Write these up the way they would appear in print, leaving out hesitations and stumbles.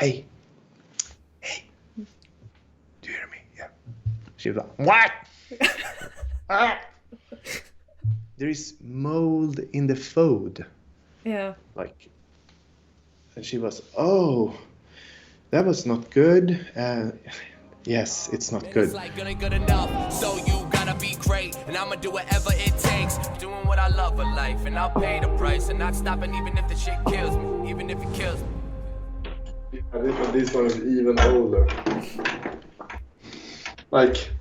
hey, do you hear me? Yeah. She was like, what? Ah! There is mold in the food. Yeah. Like, and she was, oh, that was not good. Yes, it's not good. It's like good ain't good enough, so you gotta be great, and I'ma do whatever it takes. Doing what I love in life, and I'll pay the price, and not stopping even if the shit kills me, even if it kills me. This one is even older. Like,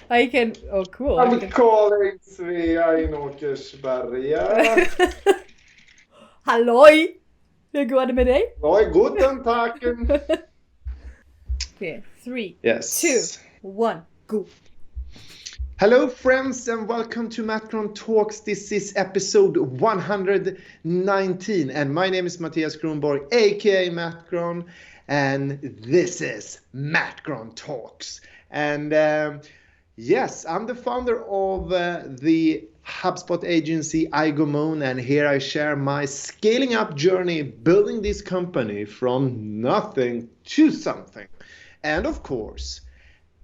I can. Oh, cool. I'm calling Svea in Åkersberga. Halloj! Hur går det med dig? Oj, guten tagen. Okay, 3, Yes. 2, 1, go. Hello, friends, and welcome to MattGron Talks. This is episode 119, and my name is Mattias Gronborg, aka MattGron, and this is MattGron Talks. And yes, I'm the founder of the HubSpot agency iGomon, and here I share my scaling up journey, building this company from nothing to something. And of course,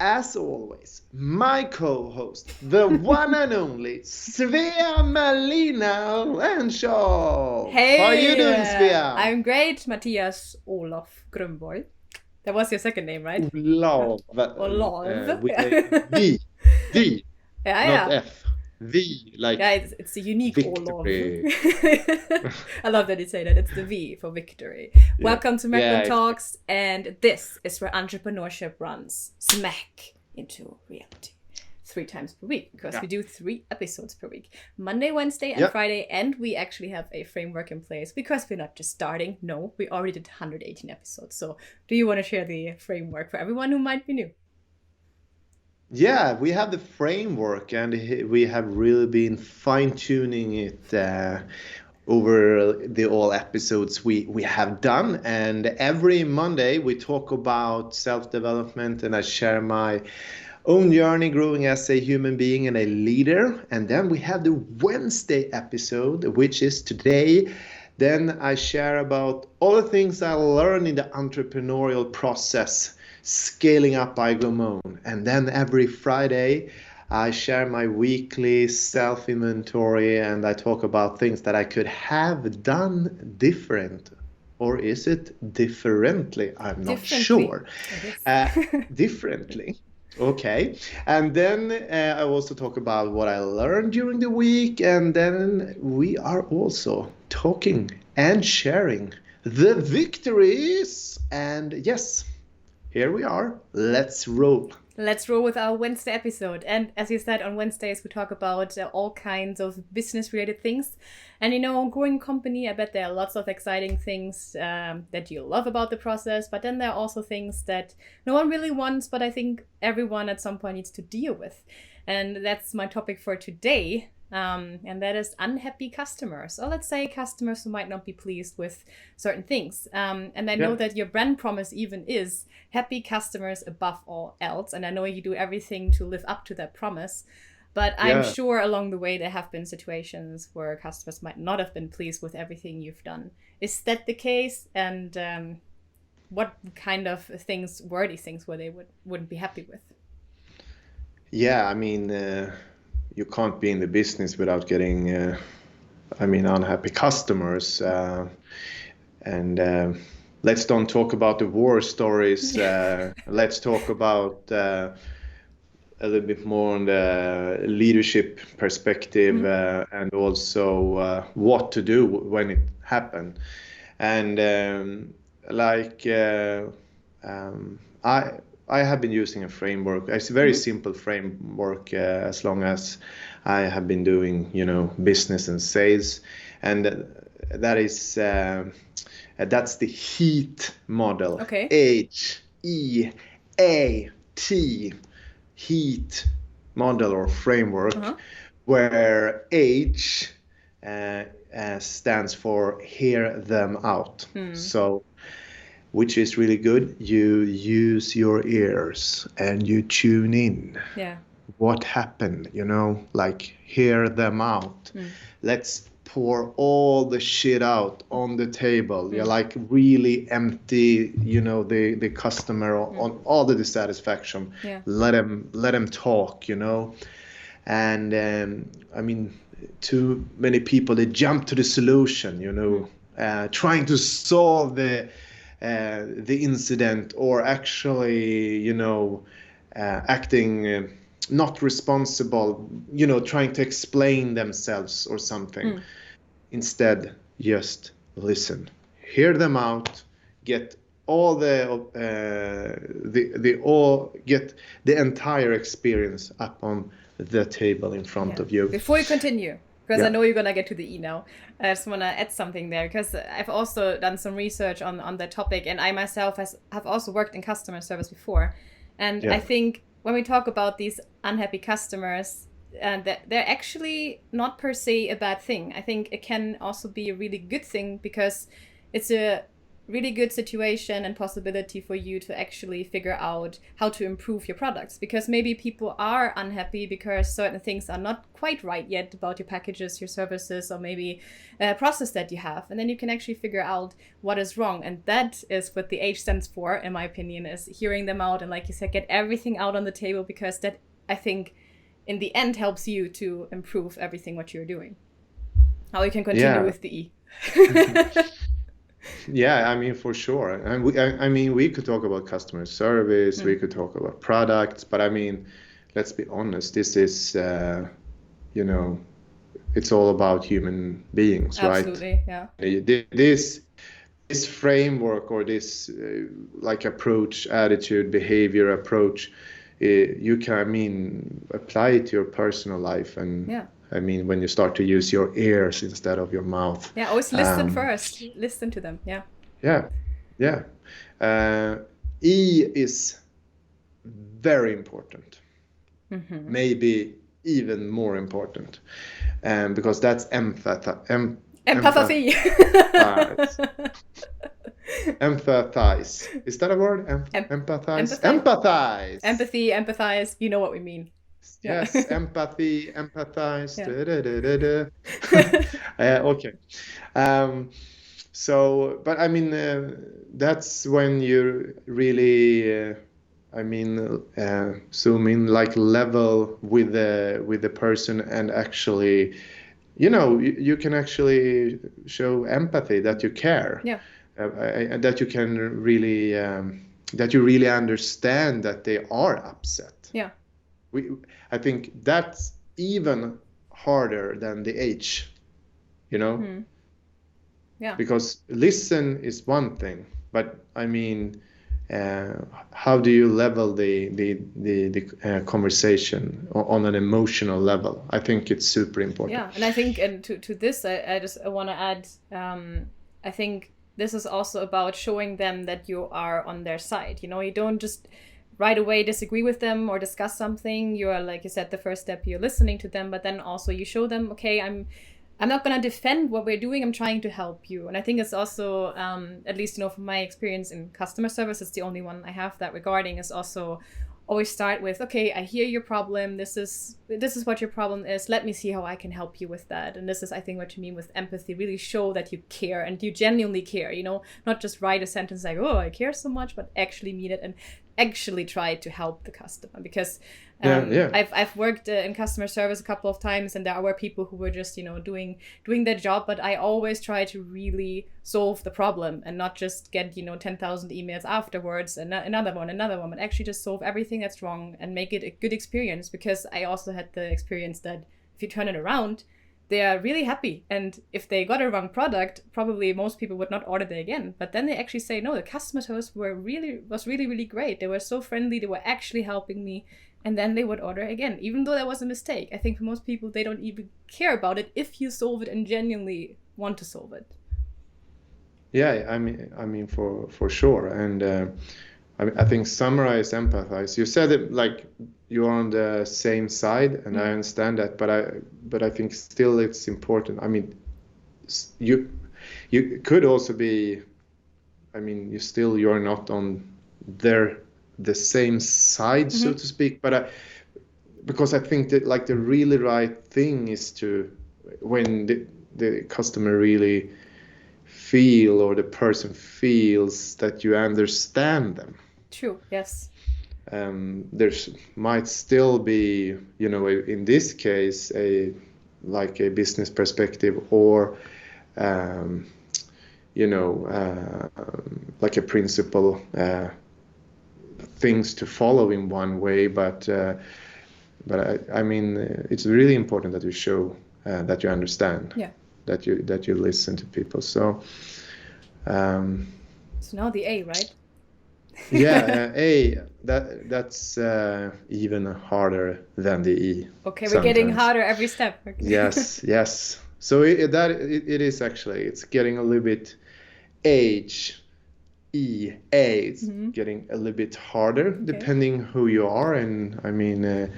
as always, my co-host, the one and only Svea Malina Lenshaw. Hey! How are you doing, Svea? I'm great, Mattias Olof Gronborg. That was your second name, right? Love. Olov. V. Yeah. Not F. V, like yeah, it's a unique victory. Olov. I love that you say that. It's the V for victory. Yeah. Welcome to MattGron Talks, and this is where entrepreneurship runs smack into reality 3 times per week, because we do 3 episodes per week, Monday, Wednesday, and Friday, and we actually have a framework in place because we're not just starting. No, we already did 118 episodes. So do you want to share the framework for everyone who might be new? Yeah, we have the framework, and we have really been fine-tuning it over the all episodes we have done. And every Monday we talk about self-development, and I share my own journey growing as a human being and a leader. And then we have the Wednesday episode, which is today. Then I share about all the things I learned in the entrepreneurial process, scaling up iGomon. And then every Friday I share my weekly self-inventory, and I talk about things that I could have done different. Or is it differently? I'm not sure. Differently. Okay. And then I also talk about what I learned during the week, and then we are also talking and sharing the victories. And yes, here we are. Let's roll. Let's roll with our Wednesday episode. And as you said, on Wednesdays, we talk about all kinds of business-related things. And, growing company, I bet there are lots of exciting things that you love about the process. But then there are also things that no one really wants, but I think everyone at some point needs to deal with. And that's my topic for today. And that is unhappy customers, or let's say customers who might not be pleased with certain things. And I know that your brand promise even is happy customers above all else. And I know you do everything to live up to that promise. But I'm sure along the way there have been situations where customers might not have been pleased with everything you've done. Is that the case? And what kind of things were these things where they wouldn't be happy with? Yeah, I mean... you can't be in the business without getting, unhappy customers. And let's don't talk about the war stories. Let's talk about a little bit more on the leadership perspective, and also what to do when it happened. And I have been using a framework. It's a very simple framework as long as I have been doing, business and sales. And that is, that's the HEAT model. Okay. HEAT, HEAT model or framework, where H stands for hear them out. So, which is really good. You use your ears and you tune in. Yeah. What happened, hear them out. Let's pour all the shit out on the table. You like really empty, the customer on all the dissatisfaction. Yeah. Let them talk, and I mean, too many people, they jump to the solution, trying to solve the incident, or actually, acting not responsible, trying to explain themselves or something. Instead, just listen, hear them out, get all get the entire experience up on the table in front of you. Before you continue, because I know you're gonna get to the E now, I just want to add something there, because I've also done some research on that topic, and I myself have also worked in customer service before, and I think when we talk about these unhappy customers, they're actually not per se a bad thing. I think it can also be a really good thing, because it's a really good situation and possibility for you to actually figure out how to improve your products, because maybe people are unhappy because certain things are not quite right yet about your packages, your services, or maybe a process that you have, and then you can actually figure out what is wrong. And that is what the H stands for, in my opinion, is hearing them out, and like you said, get everything out on the table, because that, I think, in the end helps you to improve everything what you're doing. Now you can continue with the E. Yeah, I mean, for sure. And we could talk about customer service, we could talk about products, but I mean, let's be honest, this is, it's all about human beings, Absolutely, right? This framework, or this approach, attitude, behavior approach, you can, apply it to your personal life, and I mean, when you start to use your ears instead of your mouth. Yeah, always listen first. Listen to them. Yeah. Yeah. E is very important. Maybe even more important, because that's empathy. Empathize. Is that a word? Empathize. Empathize. Empathize. You know what we mean. Yes, empathy, empathize. Okay. So, but I mean, that's when you really, zoom in, level with the person, and actually, you can actually show empathy, that you care. Yeah. That you can really, that you really understand that they are upset. Yeah. I think that's even harder than the H, Yeah. Because listen is one thing, but I mean, how do you level the conversation on an emotional level? I think it's super important. Yeah, and I think, and to this, I want to add, I think this is also about showing them that you are on their side. You don't just right away disagree with them or discuss something. You are, like you said, the first step, you're listening to them, but then also you show them, okay, I'm not going to defend what we're doing. I'm trying to help you. And I think it's also, at least, from my experience in customer service, it's the only one I have that regarding, is also always start with, okay, I hear your problem. This is what your problem is. Let me see how I can help you with that. And this is, I think, what you mean with empathy. Really show that you care, and you genuinely care, not just write a sentence like, oh, I care so much, but actually mean it and actually try to help the customer. Because I've worked in customer service a couple of times, and there were people who were just doing their job, but I always try to really solve the problem and not just get 10,000 emails afterwards and another one, but actually just solve everything that's wrong and make it a good experience. Because I also had the experience that if you turn it around, they are really happy, and if they got a wrong product, probably most people would not order there again. But then they actually say, no, the customer service was really, really great. They were so friendly. They were actually helping me. And then they would order again, even though that was a mistake. I think for most people, they don't even care about it if you solve it and genuinely want to solve it. Yeah, I mean, for sure. And I think summarize, empathize. You said it like you're on the same side, and I understand that. But I think still it's important. I mean, you could also be. I mean, you're not on the same side, so to speak. But because I think that the really right thing is to, when the customer really feel, or the person feels that you understand them. True. Yes. There's might still be, in this case, a business perspective, or like a principle, things to follow in one way, but I mean, it's really important that you show that you understand, that you listen to people. So now the A, right? that's even harder than the E. Okay, we're getting harder every step. Okay. Yes. So it is actually, it's getting a little bit H, E, A. It's getting a little bit harder, depending who you are, and I mean,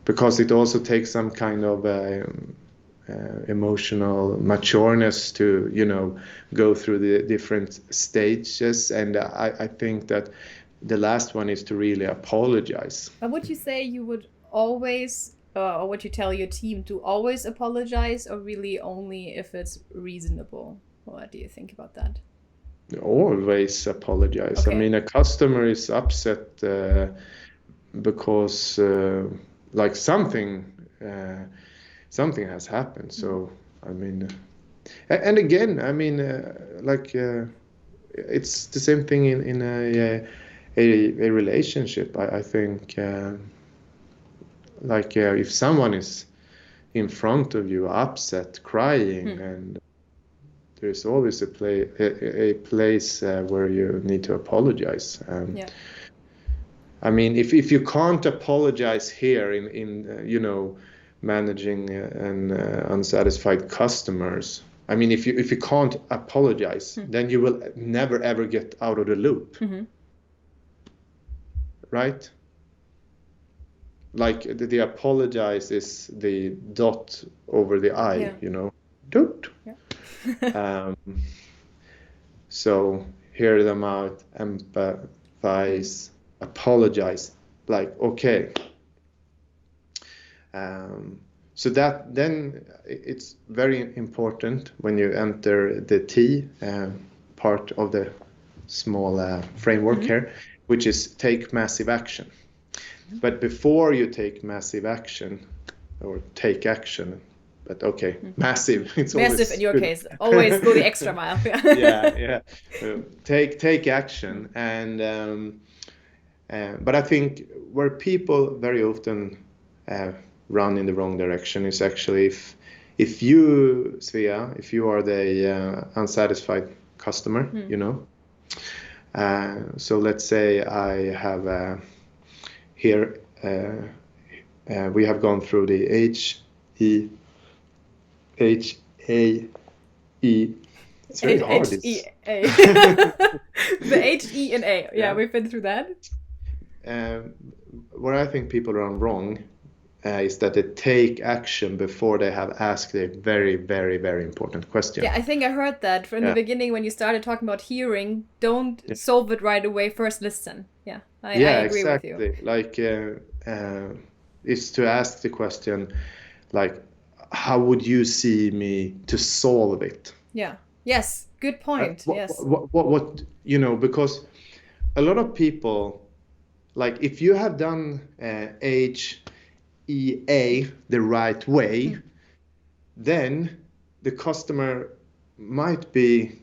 because it also takes some kind of emotional matureness to go through the different stages, and I think that the last one is to really apologize. But would you say you would always or would you tell your team to always apologize, or really only if it's reasonable? What do you think about that? Always apologize. I mean, a customer is upset because like something has happened. So I mean, and again, I mean, it's the same thing in a relationship. I think if someone is in front of you upset, crying, and there's always a place where you need to apologize. I mean, if you can't apologize here in managing and unsatisfied customers, I mean, if you can't apologize, then you will never ever get out of the loop, right? Like the apologize is the dot over the I, Dot. So hear them out, empathize, apologize, like, okay. So that then it's very important when you enter the T part of the small framework here, which is take massive action. But before you take massive action, or take action, but okay, massive. It's massive in your case. Always go the extra mile. yeah. Take action, and but I think where people very often run in the wrong direction is actually if you, Svea, if you are the unsatisfied customer, so let's say I have here we have gone through the H-A-E. It's very hard. H-E-A. The H-E and A. Yeah, we've been through that. Where I think people run wrong is that they take action before they have asked a very, very, very important question. Yeah, I think I heard that from the beginning when you started talking about hearing. Don't solve it right away. First, listen. Yeah, I agree with you. Like, is to ask the question, like, how would you see me to solve it? Yeah. Yes. Good point. Yes. What because a lot of people, like, if you have done HEA the right way, then the customer might be,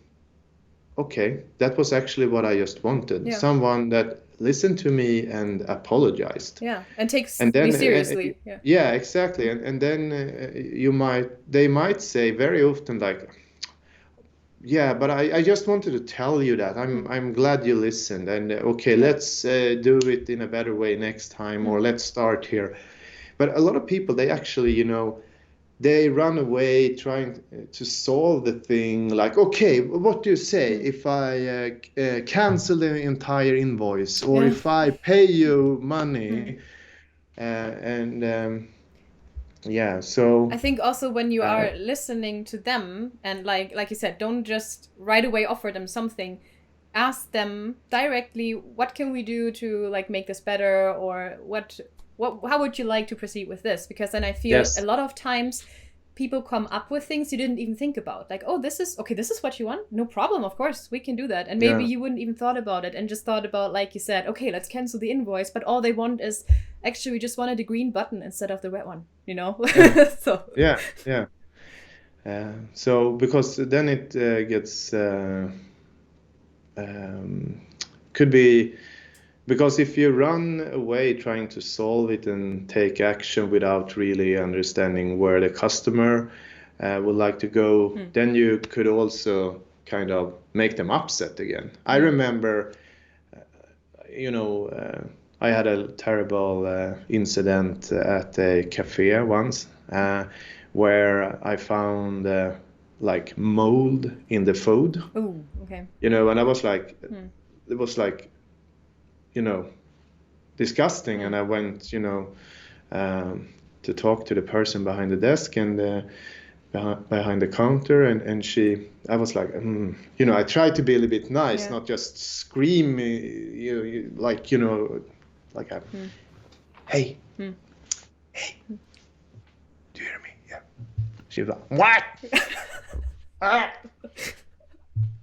okay, that was actually what I just wanted. Yeah. Someone that listened to me and apologized. Yeah, and takes me seriously. Yeah, exactly. And then they might say very often, like, yeah, but I just wanted to tell you that I'm glad you listened, and okay, let's do it in a better way next time, or let's start here. But a lot of people, they actually, they run away trying to solve the thing. Like, okay, what do you say if I cancel the entire invoice, or if I pay you money? So I think also when you are listening to them, and like you said, don't just right away offer them something. Ask them directly, what can we do to make this better, or how would you like to proceed with this? Because then I feel a lot of times people come up with things you didn't even think about. Like, oh, this is what you want? No problem, of course, we can do that. And maybe you wouldn't even thought about it and just thought about, like you said, okay, let's cancel the invoice. But all they want is, actually, we just wanted a green button instead of the red one, you know? So so because then it gets could be, because if you run away trying to solve it and take action without really understanding where the customer would like to go, then you could also kind of make them upset again. I remember, I had a terrible incident at a cafe once where I found like mold in the food. Oh, okay. And I was like, it was like, disgusting. And I went, to talk to the person behind the desk and behind the counter, and I was like, I tried to be a little bit nice, not just scream, like, like a, hey, hey, do you hear me? Yeah. She was like, what?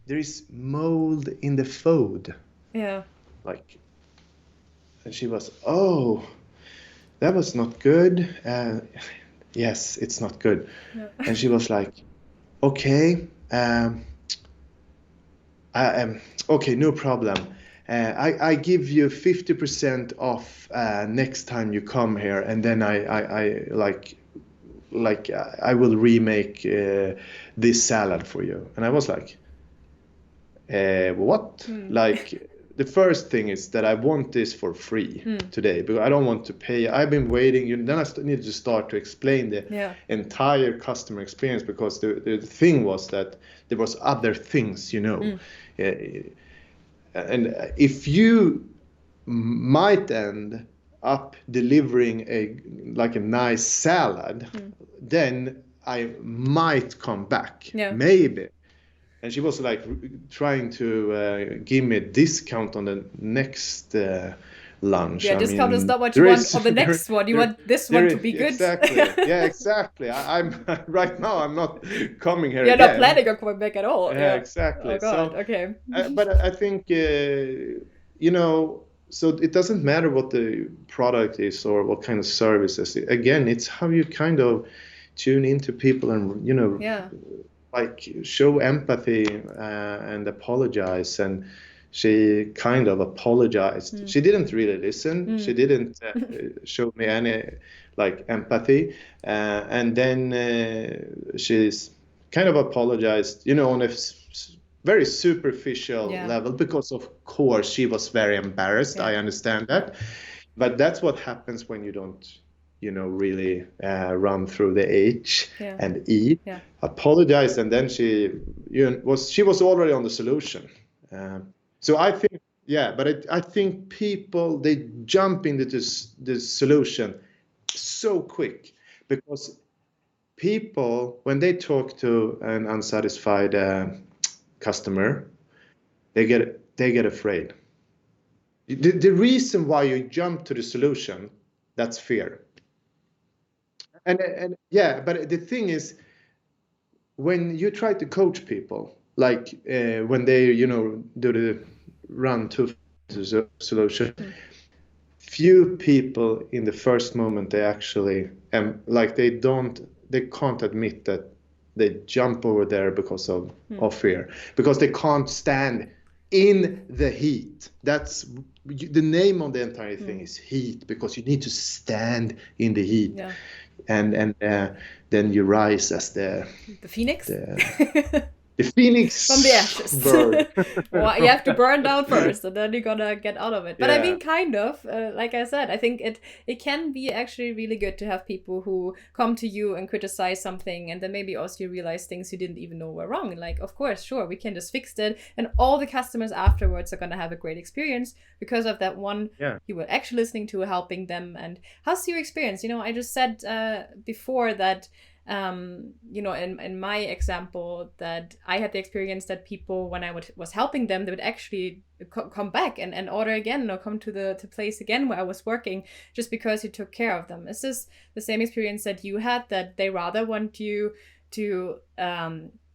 There is mold in the food. Yeah. Like, and she was, oh, that was not good. Yes, it's not good. Yeah. And she was like, okay, okay, no problem. I give you 50% off next time you come here, and then I will remake this salad for you. And I was like, what? Like, the first thing is that I want this for free today, because I don't want to pay. I've been waiting. Then I need to start to explain the entire customer experience, because the thing was that there was other things, and if you might end up delivering a nice salad, then I might come back, maybe. And she was like trying to give me a discount on the next lunch. Yeah, discount is not what you want on the next one. You want this one to be good. Exactly. Yeah, exactly. I'm right now. I'm not coming here. You're again. not planning on coming back at all. Yeah, exactly. Oh God. Okay. But I think so it doesn't matter what the product is or what kind of services. Again, it's how you kind of tune into people and like show empathy and apologize. And she kind of apologized. She didn't really listen. She didn't show me any empathy. And then she's kind of apologized, on a very superficial level, because of course she was very embarrassed. I understand that. But that's what happens when you don't really run through the H and E, apologize, and then she was already on the solution. So I think, but I think people, they jump into this solution so quick, because people, when they talk to an unsatisfied customer, they get afraid. The reason why you jump to the solution, that's fear. And but the thing is, when you try to coach people, like when they do the run to the solution, few people in the first moment, they actually they can't admit that they jump over there because of fear, because they can't stand in the heat. That's the name of the entire thing, is heat, because you need to stand in the heat. And then you rise as the phoenix, the phoenix from the ashes. Well, you have to burn down first, and then you're gonna get out of it. But I mean, kind of, like I said, I think it can be actually really good to have people who come to you and criticize something, and then maybe also you realize things you didn't even know were wrong. Like, of course, sure, we can just fix it, and all the customers afterwards are gonna have a great experience because of that one you were actually listening to, helping them. And how's your experience? I just said before that you know, in my example, that I had the experience that people, when I was helping them, they would actually come back and order again, or come to the place again where I was working, just because you took care of them. Is this the same experience that you had, that they rather want you to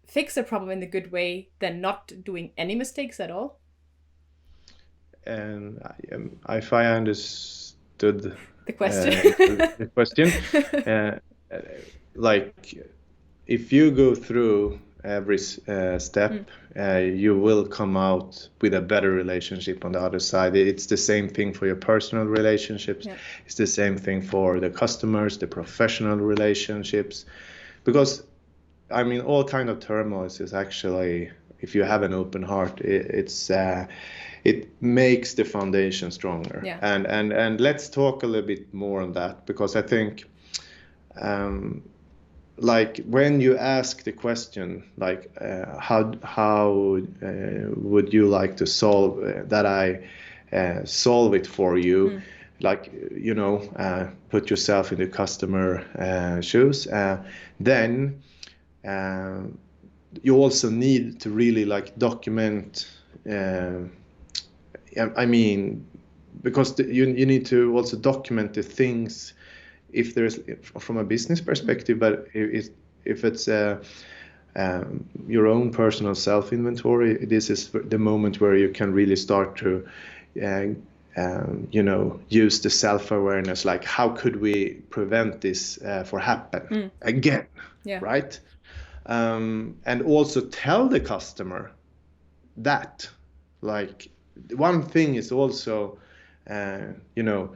fix a problem in the good way than not doing any mistakes at all? And if I understood the question, the question, like if you go through every step, you will come out with a better relationship on the other side. It's the same thing for your personal relationships. Yeah. It's the same thing for the customers, the professional relationships, because I mean, all kind of turmoil is actually, if you have an open heart, it makes the foundation stronger. Yeah. And let's talk a little bit more on that, because I think, like when you ask the question, like how would you like to solve that I solve it for you, like, you know, put yourself in the customer shoes, then you also need to really like document, I mean, because you need to also document the things, if there's from a business perspective, but if it's your own personal self-inventory, this is the moment where you can really start to you know, use the self-awareness, like how could we prevent this for happen again, right? And also tell the customer that, like, one thing is also, you know,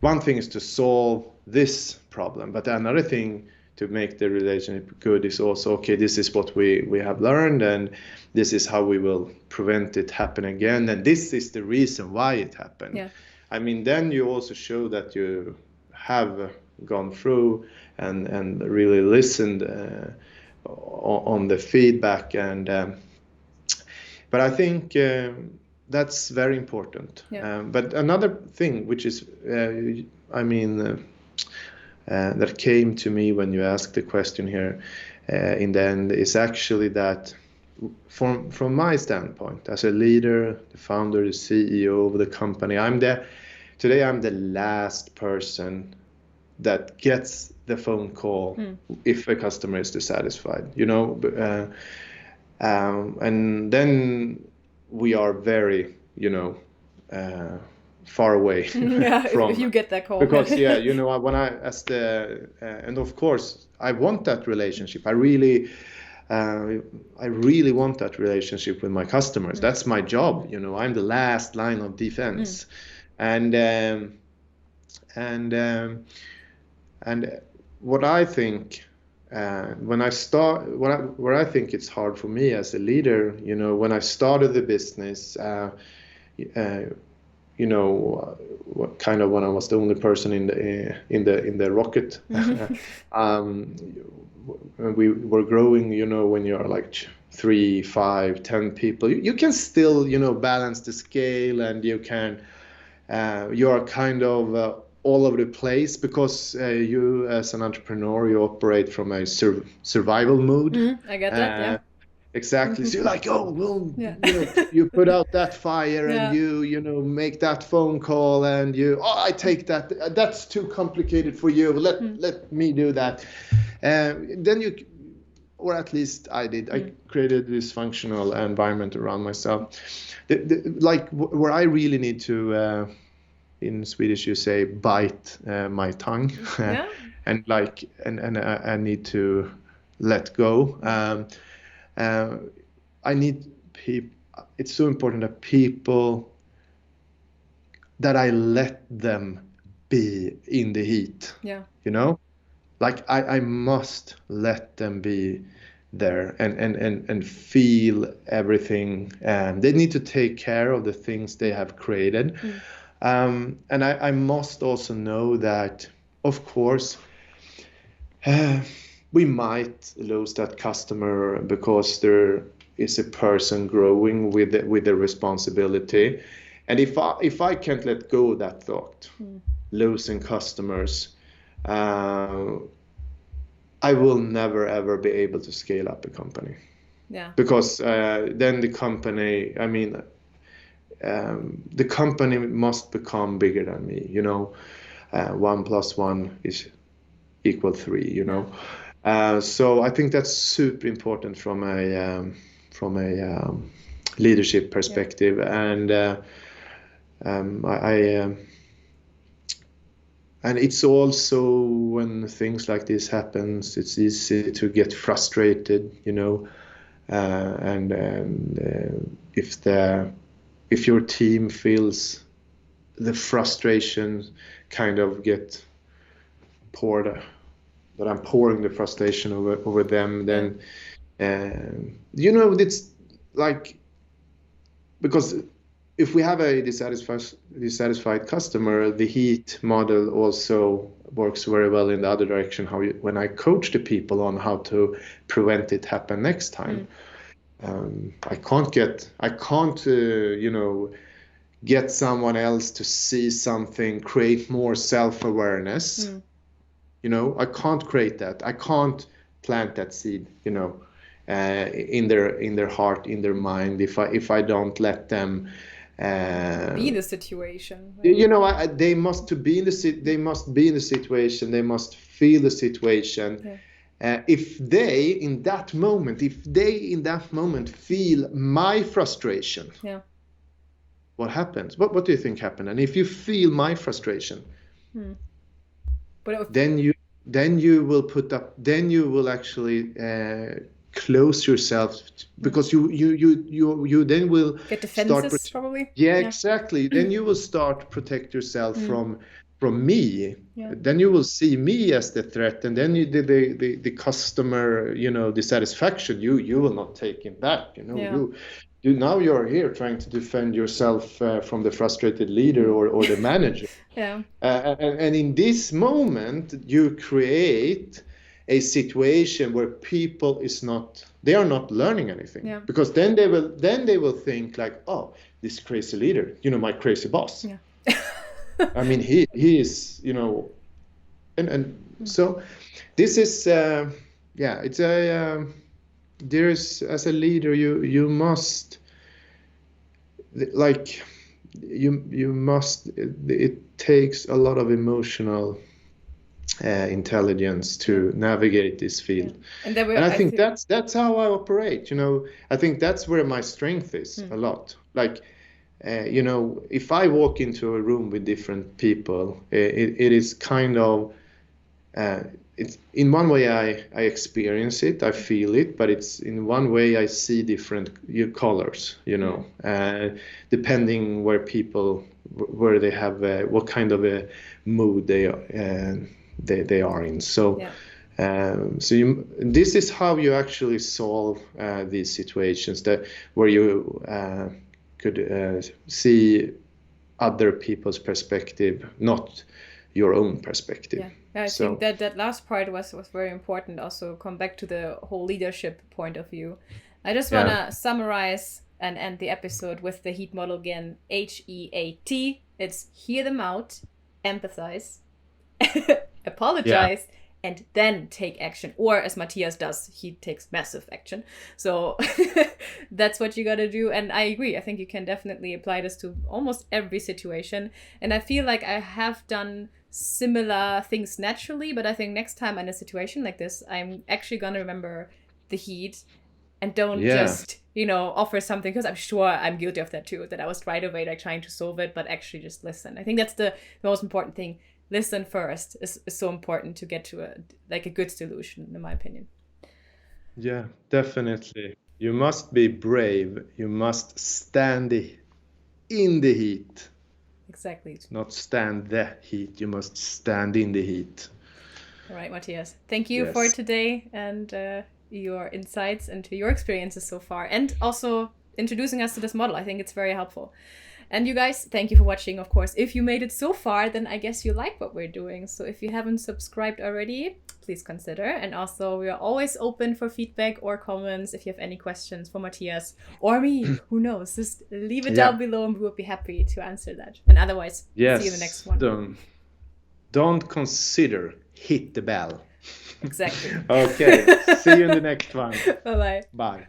one thing is to solve this problem, but another thing to make the relationship good is also, okay, this is what we have learned, and this is how we will prevent it happen again, and this is the reason why it happened. Yeah. I mean, then you also show that you have gone through and really listened on the feedback, and but I think that's very important. Yeah. But another thing, which is, I mean, that came to me when you asked the question here in the end, is actually that from my standpoint as a leader, the founder, the CEO of the company, today I'm the last person that gets the phone call if a customer is dissatisfied, you know, and then we are very, you know, far away from if you get that call, because you know, when I and of course I want that relationship. I really want that relationship with my customers. That's my job, you know. I'm the last line of defense, and what I think when I start, where I think it's hard for me as a leader, you know, when I started the business, you know, what kind of when I was the only person in the rocket, we were growing, you know, when you're like 3, 5, 10 people, you can still, you know, balance the scale, and you can, you are kind of all over the place, because you as an entrepreneur, you operate from a survival mode. I get that, yeah. Exactly. So you're like, oh, well, you know, you put out that fire, and you know, make that phone call, and I take that. That's too complicated for you. Let me do that. Then you, or at least I did. I created this functional environment around myself. Like where I really need to, in Swedish you say, bite my tongue, and like, and I need to let go. I need people. It's so important that people, that I let them be in the heat. Yeah. You know, like I must let them be there and feel everything. They need to take care of the things they have created. And I must also know that, of course, we might lose that customer because there is a person growing with the responsibility. And if I can't let go of that thought, losing customers, I will never ever be able to scale up a company. Yeah. Because then the company, the company must become bigger than me, 1 + 1 is equal 3, so I think that's super important from a leadership perspective. And and it's also, when things like this happens, it's easy to get frustrated, and if your team feels the frustration kind of get poured, that I'm pouring the frustration over them, then it's like, because if we have a dissatisfied customer, the heat model also works very well in the other direction. When I coach the people on how to prevent it happen next time, I can't get someone else to see something, create more self-awareness. I can't create that. I can't plant that seed, in their heart, in their mind, if I don't let them be the situation. Right? They must be in the situation. They must feel the situation. If they in that moment feel my frustration, what happens? What do you think happened? And if you feel my frustration, then you will actually close yourself, because you then will get defenses, probably. Exactly. Then you will start protect yourself from me. Then you will see me as the threat, and then the customer, the satisfaction, you will not take it back. Now you're here trying to defend yourself from the frustrated leader or the manager. And in this moment, you create a situation where people they are not learning anything, because then they will think like, oh, this crazy leader, my crazy boss. I mean, he is, and so this is it's there's, as a leader, you must, like, you must, it takes a lot of emotional intelligence to navigate this field. And I think that's how I operate. I think that's where my strength is a lot. Like, if I walk into a room with different people, it is kind of, it's in one way I experience it, I feel it, but it's in one way I see different colors, depending where they have what kind of a mood they are in. So this is how you actually solve these situations, where you could see other people's perspective, not your own perspective. I think that last part was very important. Also, come back to the whole leadership point of view. I just want to summarize and end the episode with the HEAT model again. HEAT. It's hear them out, empathize, apologize, and then take action. Or as Mattias does, he takes massive action. So that's what you got to do. And I agree. I think you can definitely apply this to almost every situation. And I feel like I have done similar things naturally, but I think next time in a situation like this, I'm actually going to remember the heat and don't just, offer something, because I'm sure I'm guilty of that too, that I was right away like trying to solve it, but actually just listen. I think that's the most important thing. Listen first is so important to get to a good solution, in my opinion. Yeah, definitely. You must be brave. You must stand in the heat. Exactly. Not stand the heat. You must stand in the heat. All right, Mattias. Thank you for today and your insights into your experiences so far, and also introducing us to this model. I think it's very helpful. And you guys, thank you for watching, of course. If you made it so far, then I guess you like what we're doing. So if you haven't subscribed already, please consider. And also, we are always open for feedback or comments. If you have any questions for Mattias or me, who knows, just leave it down below and we will be happy to answer that. And otherwise, see you in the next one. Don't consider, hit the bell. Exactly. Okay. See you in the next one. Bye-bye. Bye.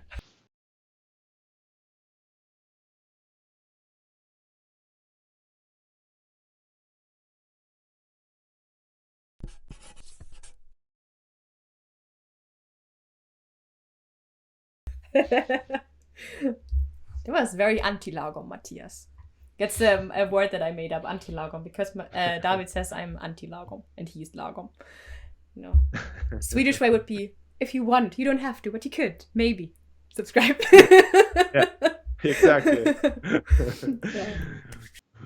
That was very anti-Lagom, Matthias. That's a word that I made up, anti-Lagom, because David says I'm anti-Lagom and he's Lagom. You know, Swedish way would be, if you want, you don't have to, but you could, maybe. Subscribe. Yeah, exactly. Yeah.